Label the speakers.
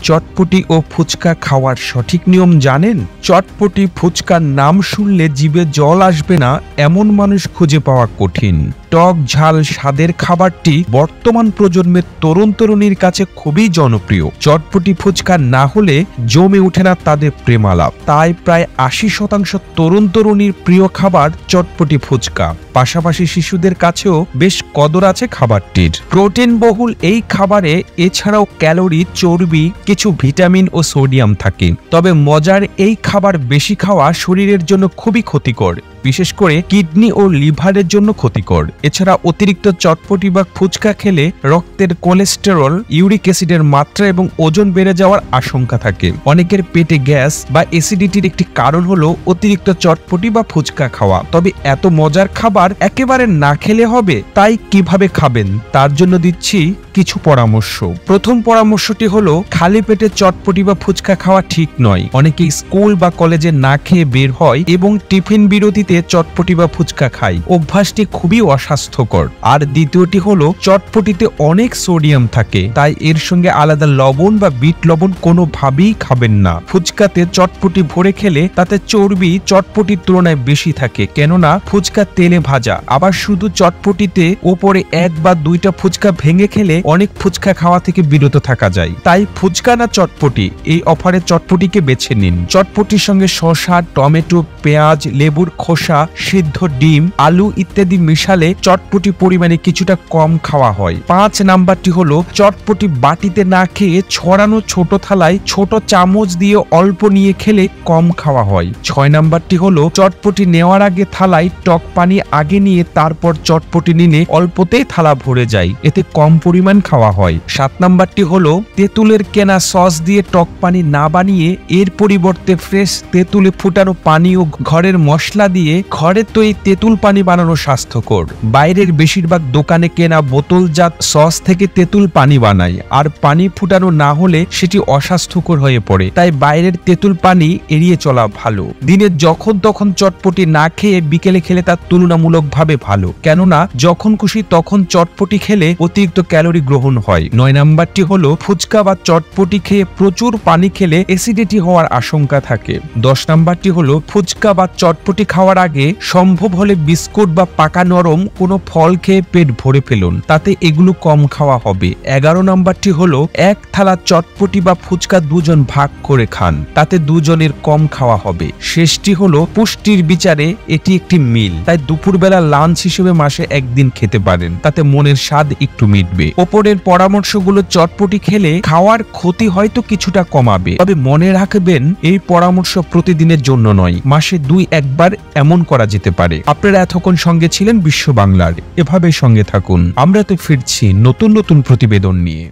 Speaker 1: চটপটি ও ফুচকা খাওয়ার সঠিক নিয়ম জানেন? চটপটি ফুচকার নাম শুনলে জিভে জল আসবে না এমন মানুষ খুঁজে পাওয়া কঠিন। টক ঝাল স্বাদের খাবারটি বর্তমান প্রজন্মের তরুণ তরুণীর কাছে খুবই জনপ্রিয়। চটপটি ফুচকা না হলে জমে ওঠে না তাদের প্রেমালাপ। তাই প্রায় ৮০% তরুণ তরুণীর প্রিয় খাবার চটপটি ফুচকা। পাশাপাশি শিশুদের কাছেও বেশ কদর আছে খাবারটির। প্রোটিন বহুল এই খাবারে এছাড়াও ক্যালোরি, চর্বি, কিছু ভিটামিন ও সোডিয়াম থাকে। তবে মজার এই খাবার বেশি খাওয়া শরীরের জন্য খুবই ক্ষতিকর, বিশেষ করে কিডনি ও লিভারের জন্য ক্ষতিকর। এছাড়া অতিরিক্ত চটপটি বা ফুচকা খেলে রক্তের কোলেস্টেরল, ইউরিক অ্যাসিডের মাত্রা এবং ওজন বেড়ে যাওয়ার আশঙ্কা থাকে। অনেকের পেটে গ্যাস বা অ্যাসিডিটির একটি কারণ হলো অতিরিক্ত চটপটি বা ফুচকা খাওয়া। তবে এত মজার খাবার একেবারে না খেলে হবে? তাই কিভাবে খাবেন তার জন্য দিচ্ছি কিছু পরামর্শ। প্রথম পরামর্শটি হলো খালি পেটে চটপটি বা ফুচকা খাওয়া ঠিক নয়। অনেকেই স্কুল বা কলেজে না খেয়ে বের হয় এবং টিফিন বিরতিতে চটপটি বা ফুচকা খায়। অভ্যাসটি খুবই অস্বাস্থ্যকর। আর দ্বিতীয়টি হলো চটপটিতে অনেক সোডিয়াম থাকে, তাই এর সঙ্গে আলাদা লবণ বা বিট লবণ কোনোভাবেই খাবেন না। ফুচকাতে চটপটি ভরে খেলে তাতে চর্বি চটপটির তুলনায় বেশি থাকে, কেননা ফুচকা তেলে ভাজা। আবার শুধু চটপটিতে ওপরে ১ বা ২টা ফুচকা ভেঙে খেলে অনেক ফুচকা খাওয়া থেকে বিরত থাকা যায়। তাই ফুচকা না চটপটি, এই অফারে চটপটিকে বেছে নিন। চটপটির সঙ্গে শসা, টমেটো, পেঁয়াজ, লেবুর খোসা, সিদ্ধ ডিম, আলু ইত্যাদি মিশালে চটপটি পরিমাণে কিছুটা কম খাওয়া হয়। ৫ নাম্বারটি হলো চটপটি বাটিতে না খেয়ে ছড়ানো ছোট থালায় ছোট চামচ দিয়ে অল্প নিয়ে খেলে কম খাওয়া হয়। ৬ নাম্বারটি হলো চটপটি নেওয়ার আগে থালায় টক পানি আগে নিয়ে তারপর চটপটি নিলে অল্পতেই থালা ভরে যায়, এতে কম পরিমাণ খাওয়া হয়। ৭ নাম্বারটি হলো তেঁতুলের কেনা সস দিয়ে টক পানি না বানিয়ে এর পরিবর্তে ফ্রেশ তেঁতুলে ফুটানো পানি ও ঘরের মশলা দিয়ে ঘরের তৈরি তেঁতুল পানি বানানো স্বাস্থ্যকর। বাইরের বেশিরভাগ দোকানে কেনা বোতলজাত সস থেকে তেঁতুল পানি বানায়, আর পানি ফুটানো না হলে সেটি অস্বাস্থ্যকর হয়ে পড়ে। তাই বাইরের তেঁতুল পানি এড়িয়ে চলা ভালো। দিনে যখন তখন চটপটি না খেয়ে বিকেলে খেলে তার তুলনামূলকভাবে ভালো, কেননা যখন খুশি তখন চটপটি খেলে অতিরিক্ত ক্যালোরি গ্রহণ হয়। ৯ নাম্বারটি হলো ফুচকা বা চটপটি খেয়ে প্রচুর পানি খেলে অ্যাসিডিটি হওয়ার আশঙ্কা থাকে। ১০ নাম্বারটি হলো ফুচকা বা চটপটি খাওয়ার আগে সম্ভব হলে বিস্কুট বা পাকা নরম কোনো ফল খেয়ে পেট ভরে ফেলুন, তাতে এগুলো কম খাওয়া হবে। ১১ নাম্বারটি হলো এক থালা চটপটি বা ফুচকা দুজন ভাগ করে খান, তাতে দুজনের কম খাওয়া হবে। শেষটি হলো পুষ্টির বিচারে এটি একটি মিল, তাই দুপুরবেলা লাঞ্চ হিসেবে মাসে একদিন খেতে পারেন, তাতে মনের স্বাদ একটু মিটবে। ওপরের পরামর্শগুলো চটপটি খেলে খাওয়ার ক্ষতি হয়তো কিছুটা কমাবে, তবে মনে রাখবেন এই পরামর্শ প্রতিদিনের জন্য নয়, মাসে ২-১ বার এমন করা যেতে পারে। আপনারা এতক্ষণ সঙ্গে ছিলেন বিশ্ব বাংলার। এভাবে সঙ্গে থাকুন, আমরা তো ফিরছি নতুন নতুন প্রতিবেদন নিয়ে।